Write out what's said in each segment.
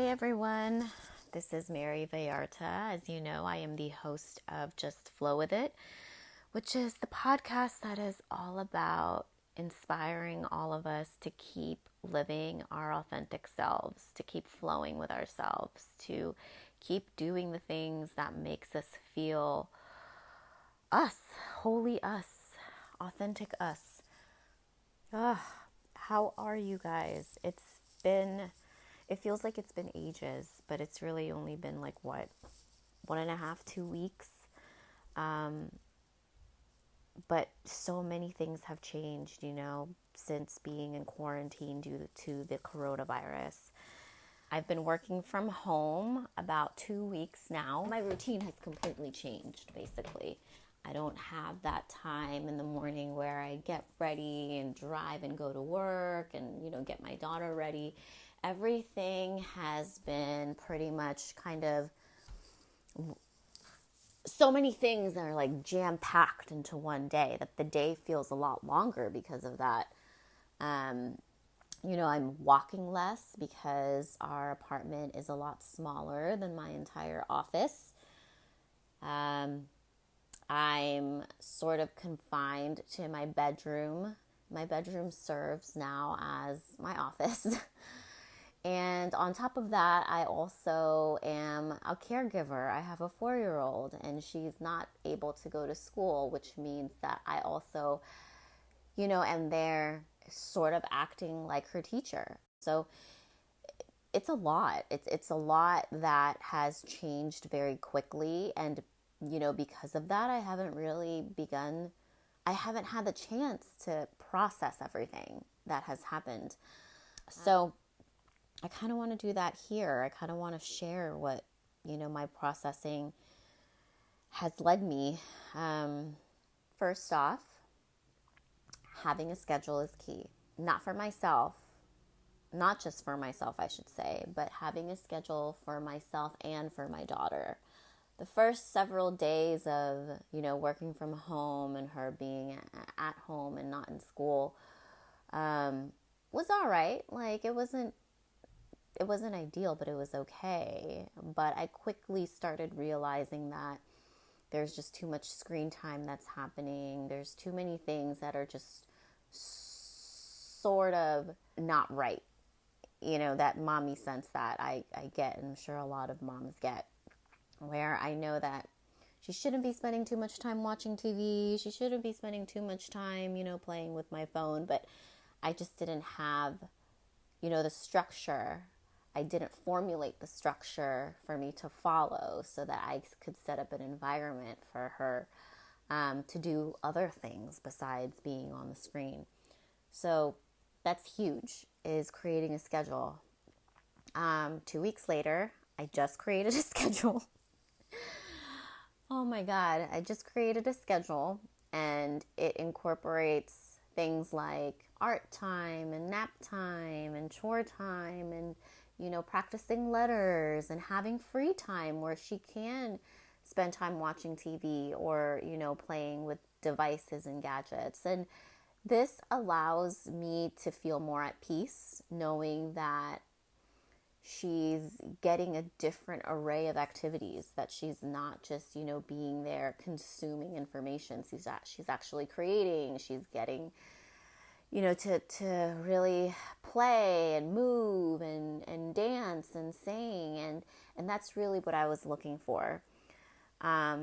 everyone. This is Mary Vallarta. As you know, I am the host of Just Flow With It, which is the podcast that is all about inspiring all of us to keep living our authentic selves, to keep flowing with ourselves, to keep doing the things that makes us feel us, wholly us, authentic us. How are you guys? It feels like it's been ages, but it's really only been like 1.5, 2 weeks. But so many things have changed, since being in quarantine due to the coronavirus. I've been working from home about 2 weeks now. My routine has completely changed, basically. I don't have that time in the morning where I get ready and drive and go to work and, get my daughter ready. Everything has been pretty much kind of so many things that are like jam-packed into one day that the day feels a lot longer because of that. I'm walking less because our apartment is a lot smaller than my entire office. I'm sort of confined to my bedroom. My bedroom serves now as my office. And on top of that, I also am a caregiver. I have a 4-year-old and she's not able to go to school, which means that I also, am there sort of acting like her teacher. So it's a lot. It's a lot that has changed very quickly. And, because of that, I haven't had the chance to process everything that has happened. So I kind of want to do that here. I kind of want to share what, my processing has led me. First off, having a schedule is key. Not just for myself, I should say, but having a schedule for myself and for my daughter. The first several days of, working from home and her being at home and not in school, was all right. Like, it wasn't ideal, but it was okay. But I quickly started realizing that there's just too much screen time that's happening. There's too many things that are just sort of not right. That mommy sense that I get, and I'm sure a lot of moms get, where I know that she shouldn't be spending too much time watching TV. She shouldn't be spending too much time, playing with my phone. But I just didn't have, the structure. I didn't formulate the structure for me to follow so that I could set up an environment for her to do other things besides being on the screen. So that's huge, is creating a schedule. 2 weeks later, I just created a schedule. Oh my God, I just created a schedule, and it incorporates things like art time and nap time and chore time and, practicing letters and having free time where she can spend time watching TV or, playing with devices and gadgets. And this allows me to feel more at peace, knowing that she's getting a different array of activities, that she's not just, being there consuming information. She's actually creating, she's getting, to really play and move and dance and sing. And that's really what I was looking for.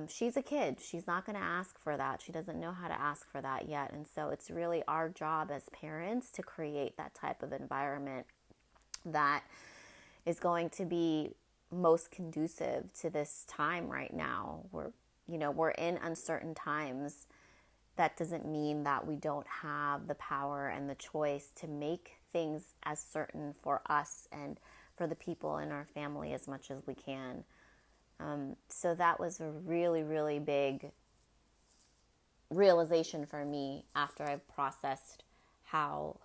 She's a kid. She's not going to ask for that. She doesn't know how to ask for that yet. And so it's really our job as parents to create that type of environment that is going to be most conducive to this time right now. We're in uncertain times. That doesn't mean that we don't have the power and the choice to make things as certain for us and for the people in our family as much as we can. So that was a really, really big realization for me after I processed how,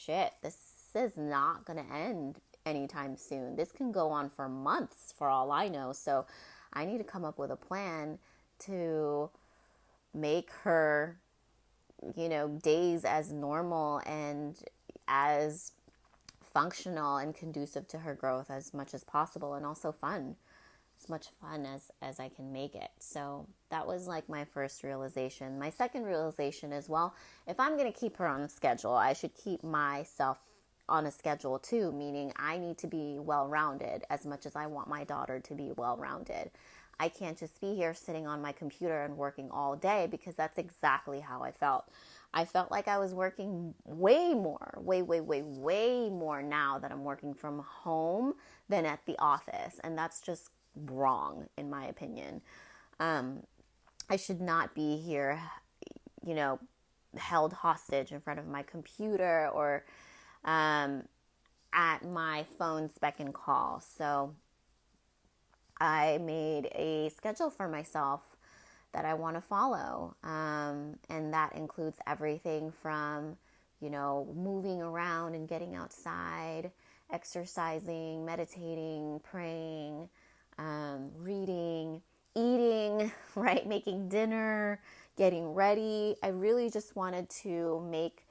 this is not going to end anytime soon. This can go on for months for all I know. So I need to come up with a plan to make her, days as normal and as functional and conducive to her growth as much as possible, and also fun, as much fun as I can make it. So that was like my first realization. My second realization is, well, if I'm going to keep her on a schedule, I should keep myself on a schedule too, meaning I need to be well-rounded as much as I want my daughter to be well-rounded. I can't just be here sitting on my computer and working all day, because that's exactly how I felt. I felt like I was working way more, way more now that I'm working from home than at the office. And that's just wrong, in my opinion. I should not be here, you know, held hostage in front of my computer, or at my phone's beck and call. So I made a schedule for myself that I want to follow. And that includes everything from, moving around and getting outside, exercising, meditating, praying, reading, eating, right? Making dinner, getting ready. I really just wanted to make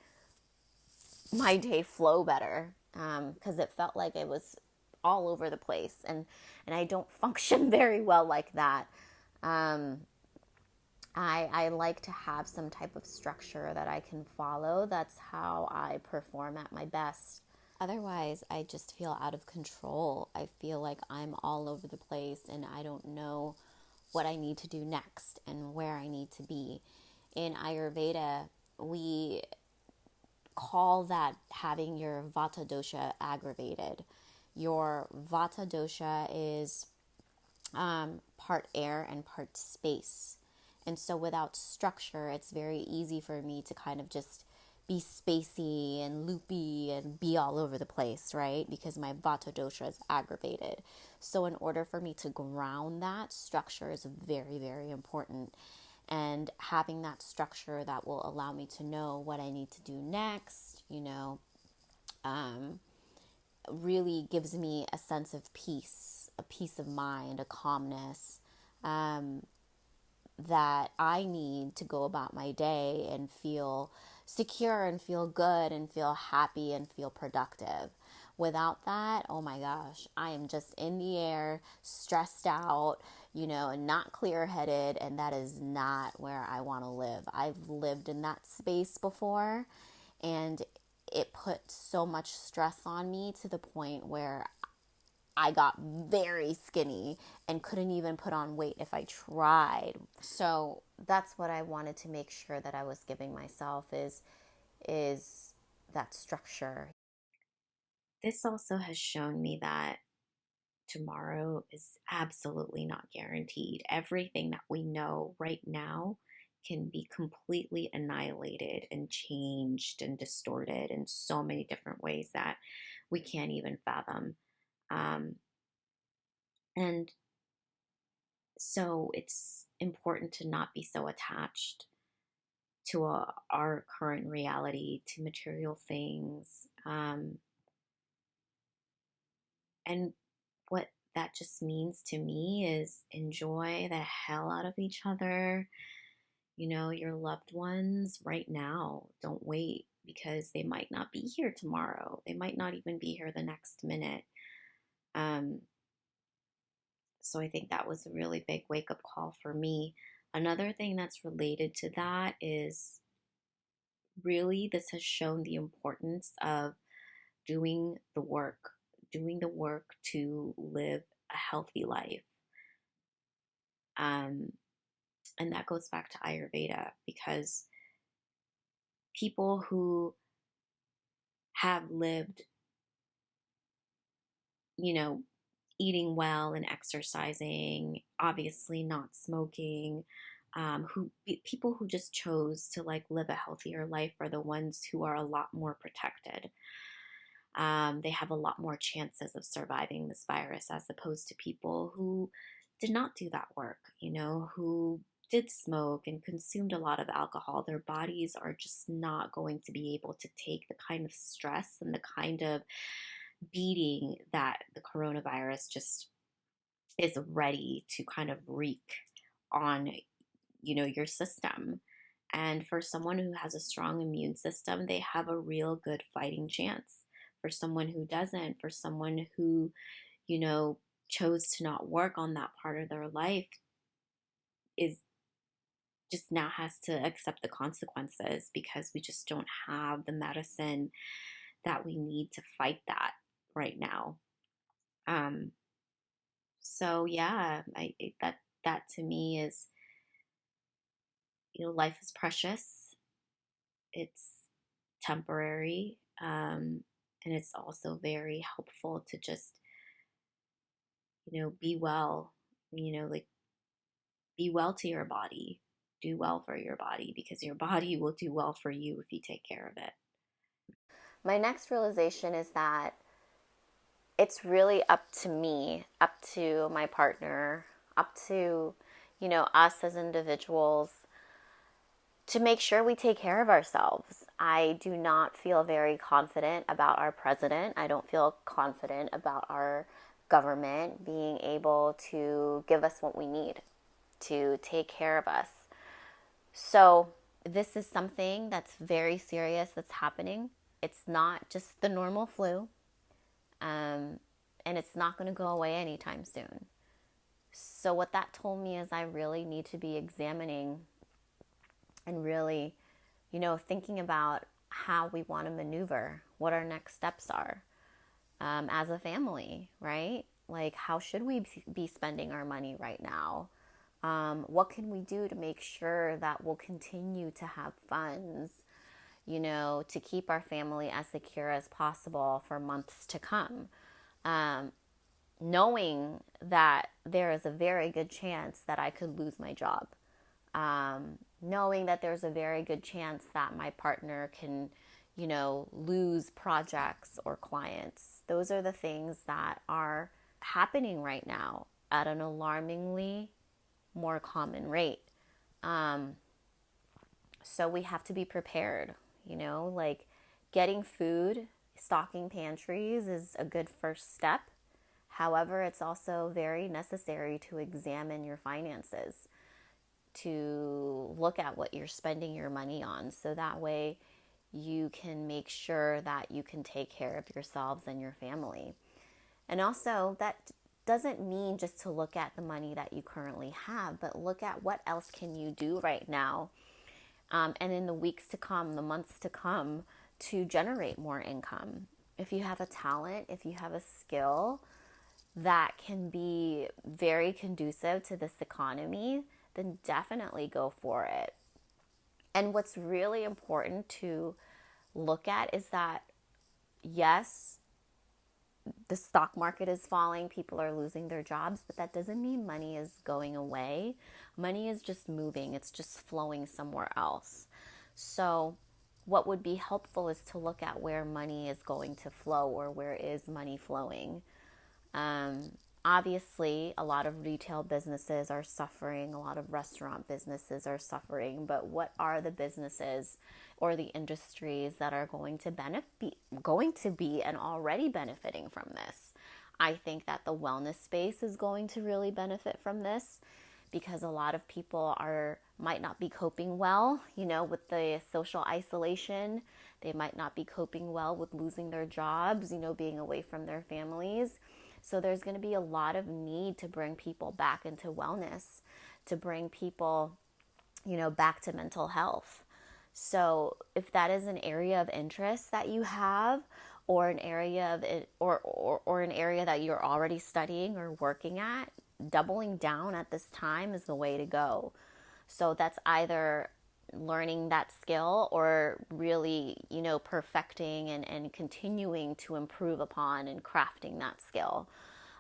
my day flow better, because it felt like it was all over the place, and I don't function very well like that. Um, I like to have some type of structure that I can follow. That's how I perform at my best. Otherwise, I just feel out of control. I feel like I'm all over the place and I don't know what I need to do next and where I need to be. In Ayurveda, we call that having your vata dosha aggravated. Your vata dosha is part air and part space. And so without structure, it's very easy for me to kind of just be spacey and loopy and be all over the place, right? Because my vata dosha is aggravated. So in order for me to ground that, structure is very, very important. And having that structure that will allow me to know what I need to do next, really gives me a sense of peace, a peace of mind, a calmness, that I need to go about my day and feel secure and feel good and feel happy and feel productive. Without that, oh my gosh, I am just in the air, stressed out, and not clear headed. And that is not where I want to live. I've lived in that space before, and it put so much stress on me to the point where I got very skinny and couldn't even put on weight if I tried. So that's what I wanted to make sure that I was giving myself is that structure. This also has shown me that tomorrow is absolutely not guaranteed. Everything that we know right now can be completely annihilated and changed and distorted in so many different ways that we can't even fathom. Um, and so it's important to not be so attached to our current reality, to material things. And what that just means to me is enjoy the hell out of each other, your loved ones right now. Don't wait, because they might not be here tomorrow. They might not even be here the next minute. Um, so I think that was a really big wake up call for me. Another thing that's related to that is, really, this has shown the importance of doing the work, doing the work to live a healthy life. Um, and that goes back to Ayurveda, because people who have lived, you know, eating well and exercising, obviously not smoking, people who just chose to like live a healthier life are the ones who are a lot more protected. They have a lot more chances of surviving this virus, as opposed to people who did not do that work, who did smoke and consumed a lot of alcohol. Their bodies are just not going to be able to take the kind of stress and the kind of beating that the coronavirus just is ready to kind of wreak on, your system. And for someone who has a strong immune system, they have a real good fighting chance. for someone who doesn't, for someone who, chose to not work on that part of their life is just now has to accept the consequences because we just don't have the medicine that we need to fight that right now. Um, so yeah, that to me is, life is precious. It's temporary, and it's also very helpful to just, be well. Like be well to your body. Do well for your body because your body will do well for you if you take care of it. My next realization is that it's really up to me, up to my partner, up to, us as individuals to make sure we take care of ourselves. I do not feel very confident about our president. I don't feel confident about our government being able to give us what we need to take care of us. So, this is something that's very serious that's happening. It's not just the normal flu, and it's not going to go away anytime soon. So, what that told me is I really need to be examining and really, thinking about how we want to maneuver, what our next steps are as a family, right? Like, how should we be spending our money right now? What can we do to make sure that we'll continue to have funds, to keep our family as secure as possible for months to come? Knowing that there is a very good chance that I could lose my job. Knowing that there's a very good chance that my partner can, lose projects or clients. Those are the things that are happening right now at an alarmingly more common rate. So we have to be prepared, like getting food, stocking pantries is a good first step. However, it's also very necessary to examine your finances, to look at what you're spending your money on, so that way you can make sure that you can take care of yourselves and your family. And also, that doesn't mean just to look at the money that you currently have, but look at what else can you do right now, and in the weeks to come, the months to come, to generate more income. If you have a talent, if you have a skill that can be very conducive to this economy, then definitely go for it. And what's really important to look at is that, yes, the stock market is falling, people are losing their jobs, but that doesn't mean money is going away. Money is just moving, it's just flowing somewhere else. So, what would be helpful is to look at where money is going to flow, or where is money flowing. Obviously, a lot of retail businesses are suffering, a lot of restaurant businesses are suffering, but what are the businesses or the industries that are going to be and already benefiting from this? I think that the wellness space is going to really benefit from this, because a lot of people might not be coping well, with the social isolation. They might not be coping well with losing their jobs, being away from their families. So there's going to be a lot of need to bring people back into wellness, to bring people, back to mental health. So if that is an area of interest that you have, or an area of it, or an area that you're already studying or working at, doubling down at this time is the way to go. So that's either learning that skill, or really, perfecting and continuing to improve upon and crafting that skill.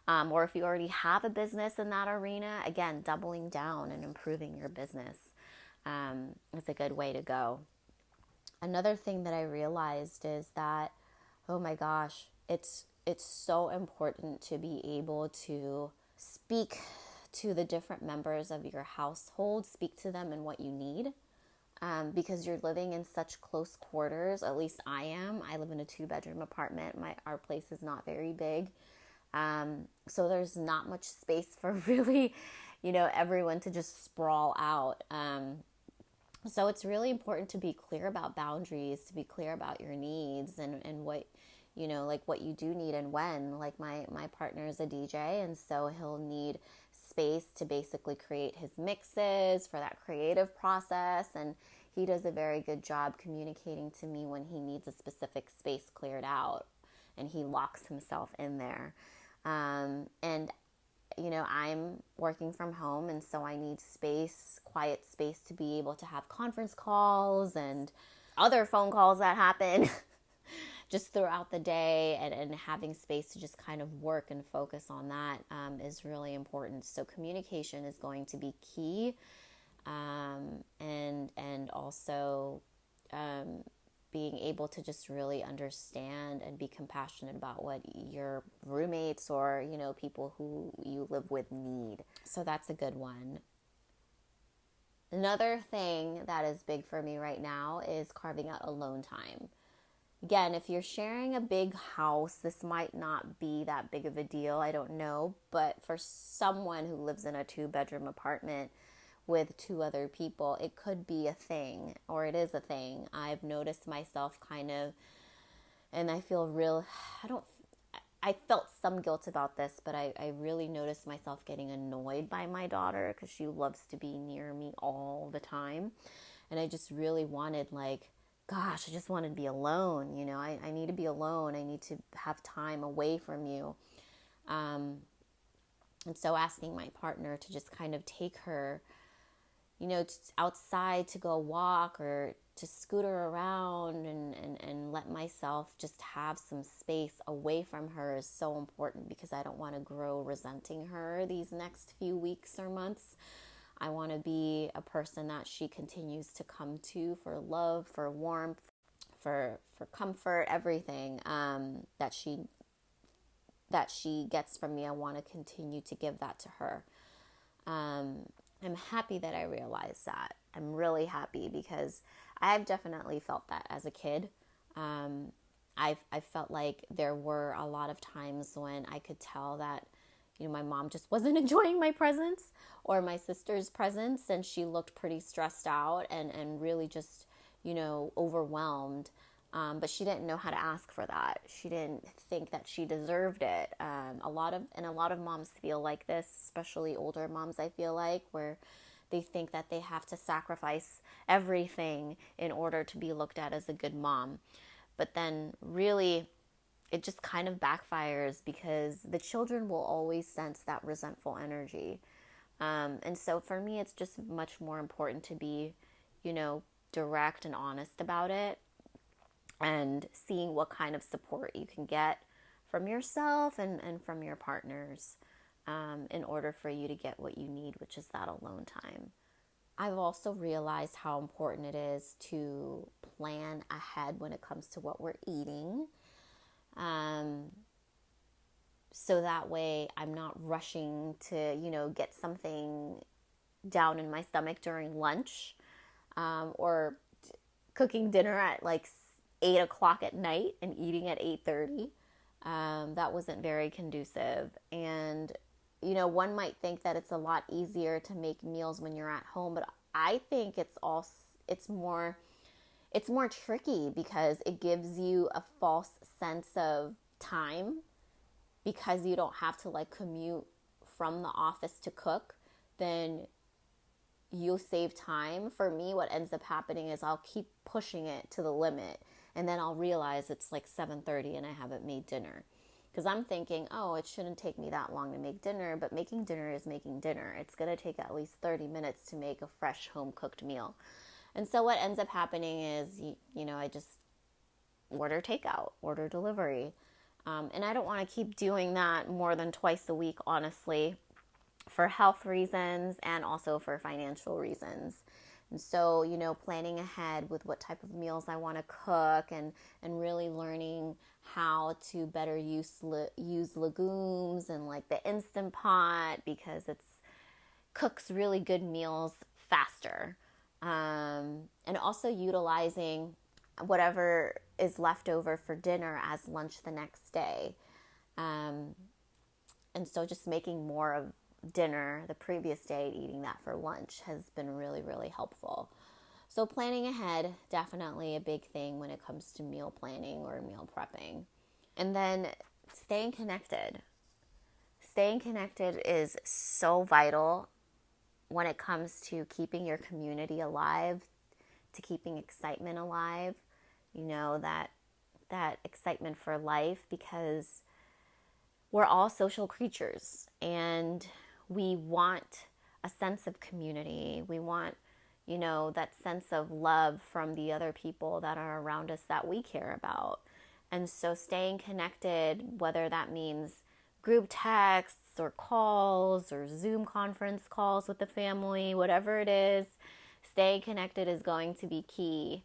Or if you already have a business in that arena, again, doubling down and improving your business is a good way to go. Another thing that I realized is that, oh my gosh, it's so important to be able to speak to the different members of your household, speak to them in what you need. Because you're living in such close quarters. At least I am. I live in a 2-bedroom apartment. Our place is not very big. So there's not much space for really, everyone to just sprawl out. So it's really important to be clear about boundaries, to be clear about your needs and what like what you do need and when. Like my partner is a DJ, and so he'll need space to basically create his mixes for that creative process, and he does a very good job communicating to me when he needs a specific space cleared out, and he locks himself in there. And I'm working from home, and so I need space, quiet space, to be able to have conference calls and other phone calls that happen just throughout the day, and having space to just kind of work and focus on that is really important. So communication is going to be key, and also being able to just really understand and be compassionate about what your roommates or, people who you live with need. So that's a good one. Another thing that is big for me right now is carving out alone time. Again, if you're sharing a big house, this might not be that big of a deal. I don't know. But for someone who lives in a 2-bedroom apartment with 2 other people, it could be a thing, or it is a thing. I've noticed myself kind of, and I felt some guilt about this, but I really noticed myself getting annoyed by my daughter because she loves to be near me all the time. And I just really wanted, gosh, I just wanted to be alone. I need to be alone. I need to have time away from you. And so asking my partner to just kind of take her, outside to go walk or to scooter around and let myself just have some space away from her is so important, because I don't want to grow resenting her these next few weeks or months. I want to be a person that she continues to come to for love, for warmth, for comfort, everything that she gets from me. I want to continue to give that to her. I'm happy that I realized that. I'm really happy, because I've definitely felt that as a kid. I felt like there were a lot of times when I could tell that, my mom just wasn't enjoying my presence or my sister's presence, and she looked pretty stressed out and really just, overwhelmed. But she didn't know how to ask for that. She didn't think that she deserved it. A lot of moms feel like this, especially older moms, I feel like, where they think that they have to sacrifice everything in order to be looked at as a good mom. But then really, it just kind of backfires, because the children will always sense that resentful energy. And so for me, it's just much more important to be, direct and honest about it, and seeing what kind of support you can get from yourself and from your partners in order for you to get what you need, which is that alone time. I've also realized how important it is to plan ahead when it comes to what we're eating. So that way I'm not rushing to, get something down in my stomach during lunch, or cooking dinner at 8 o'clock at night and eating at 8:30. That wasn't very conducive. And, one might think that it's a lot easier to make meals when you're at home, but I think it's more tricky, because it gives you a false sense of time, because you don't have to commute from the office to cook. Then you'll save time. For me, what ends up happening is I'll keep pushing it to the limit, and then I'll realize it's 7:30 and I haven't made dinner. Because I'm thinking, oh, it shouldn't take me that long to make dinner, but making dinner is making dinner. It's going to take at least 30 minutes to make a fresh home-cooked meal. And so what ends up happening is, I just order takeout, order delivery. And I don't want to keep doing that more than twice a week, honestly, for health reasons and also for financial reasons. And so, planning ahead with what type of meals I want to cook, and really learning how to better use legumes and the Instant Pot, because it's cooks really good meals faster. And also utilizing whatever is left over for dinner as lunch the next day. And so just making more of dinner the previous day, eating that for lunch, has been really, really helpful. So planning ahead, definitely a big thing when it comes to meal planning or meal prepping. And then staying connected. Staying connected is so vital when it comes to keeping your community alive, to keeping excitement alive, that excitement for life, because we're all social creatures and we want a sense of community. We want, that sense of love from the other people that are around us that we care about. And so staying connected, whether that means group texts or calls or Zoom conference calls with the family, whatever it is, staying connected is going to be key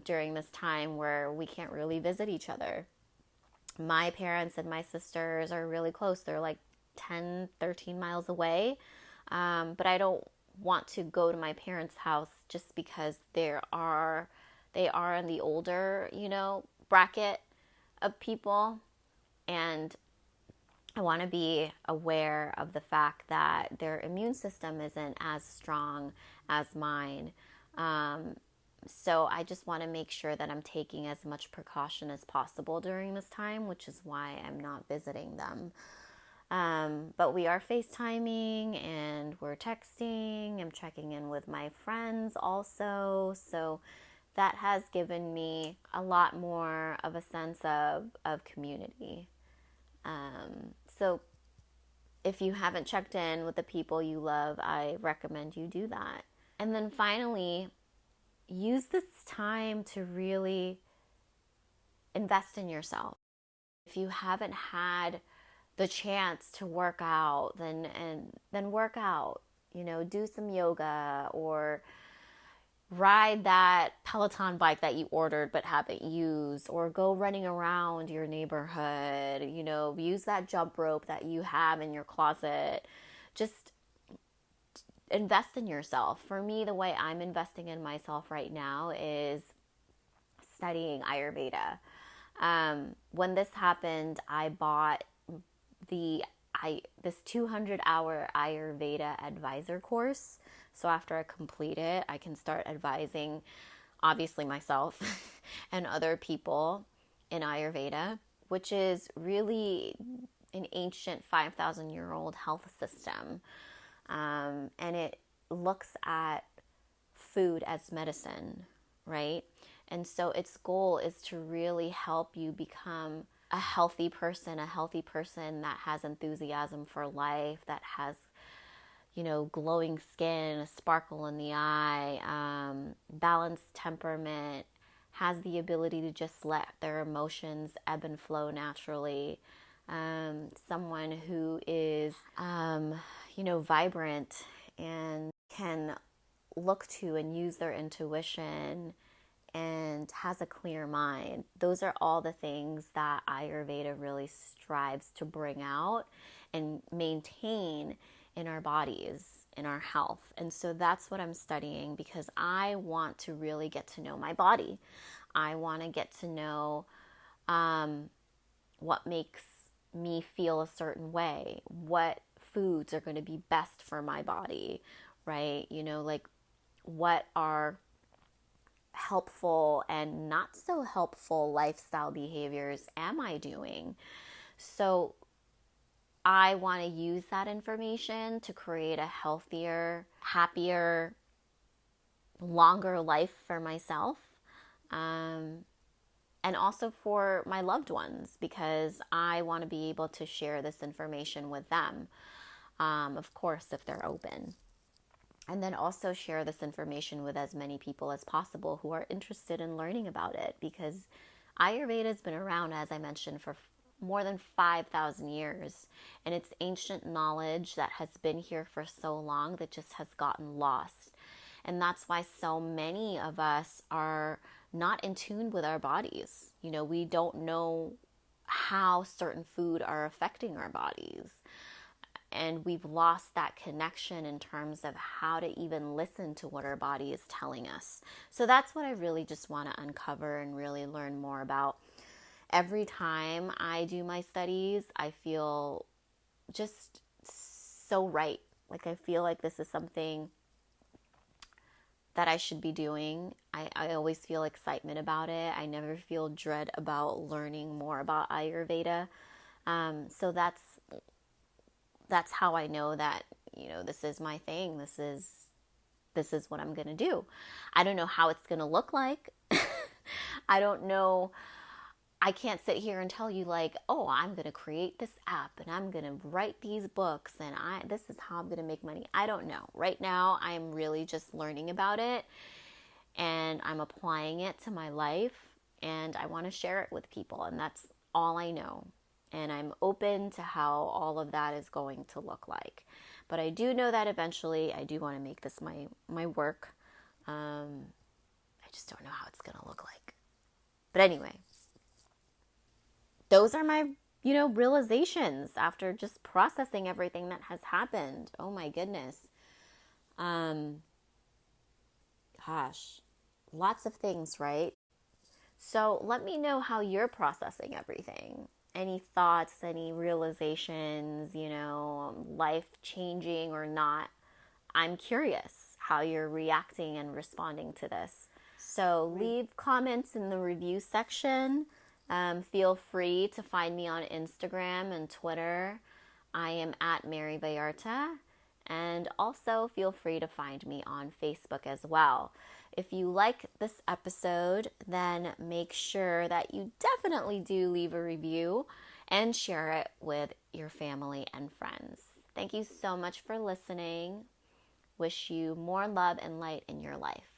during this time where we can't really visit each other. My parents and my sisters are really close. They're like 10, 13 miles away. But I don't want to go to my parents' house just because they are in the older, bracket of people. And I want to be aware of the fact that their immune system isn't as strong as mine. So I just want to make sure that I'm taking as much precaution as possible during this time, which is why I'm not visiting them. But we are FaceTiming and we're texting. I'm checking in with my friends also. So that has given me a lot more of a sense of community. So if you haven't checked in with the people you love, I recommend you do that. And then finally, use this time to really invest in yourself. If you haven't had the chance to work out, then work out. Do some yoga or ride that Peloton bike that you ordered but haven't used, or go running around your neighborhood. Use that jump rope that you have in your closet. Just invest in yourself. For me, the way I'm investing in myself right now is studying Ayurveda. When this happened, I bought this 200-hour Ayurveda advisor course. So after I complete it, I can start advising, obviously, myself and other people in Ayurveda, which is really an ancient 5,000-year-old health system. And it looks at food as medicine, right? And so its goal is to really help you become a healthy person that has enthusiasm for life, that has, glowing skin, a sparkle in the eye, balanced temperament, has the ability to just let their emotions ebb and flow naturally. Someone who is, vibrant and can look to and use their intuition and has a clear mind. Those are all the things that Ayurveda really strives to bring out and maintain in our bodies, in our health. And so that's what I'm studying, because I want to really get to know my body. I want to get to know what makes me feel a certain way, what foods are going to be best for my body, right? Like what are helpful and not so helpful lifestyle behaviors am I doing? So I want to use that information to create a healthier, happier, longer life for myself. And also for my loved ones, because I want to be able to share this information with them, of course, if they're open. And then also share this information with as many people as possible who are interested in learning about it, because Ayurveda has been around, as I mentioned, for more than 5,000 years. And it's ancient knowledge that has been here for so long that just has gotten lost. And that's why so many of us are not in tune with our bodies. We don't know how certain food are affecting our bodies. And we've lost that connection in terms of how to even listen to what our body is telling us. So that's what I really just want to uncover and really learn more about. Every time I do my studies, I feel just so right. Like I feel like this is something that I should be doing. I always feel excitement about it. I never feel dread about learning more about Ayurveda. So that's how I know that, this is my thing. This is what I'm going to do. I don't know how it's going to look like. I don't know. I can't sit here and tell you like, oh, I'm going to create this app and I'm going to write these books and this is how I'm going to make money. I don't know. Right now, I'm really just learning about it and I'm applying it to my life and I want to share it with people, and that's all I know. And I'm open to how all of that is going to look like. But I do know that eventually I do want to make this my work. I just don't know how it's going to look like. But anyway, those are my, realizations after just processing everything that has happened. Oh my goodness. Gosh, lots of things, right? So let me know how you're processing everything. Any thoughts, any realizations, life changing or not. I'm curious how you're reacting and responding to this. So leave comments in the review section. Feel free to find me on Instagram and Twitter. I am at Mary Vallarta. And also feel free to find me on Facebook as well. If you like this episode, then make sure that you definitely do leave a review and share it with your family and friends. Thank you so much for listening. Wish you more love and light in your life.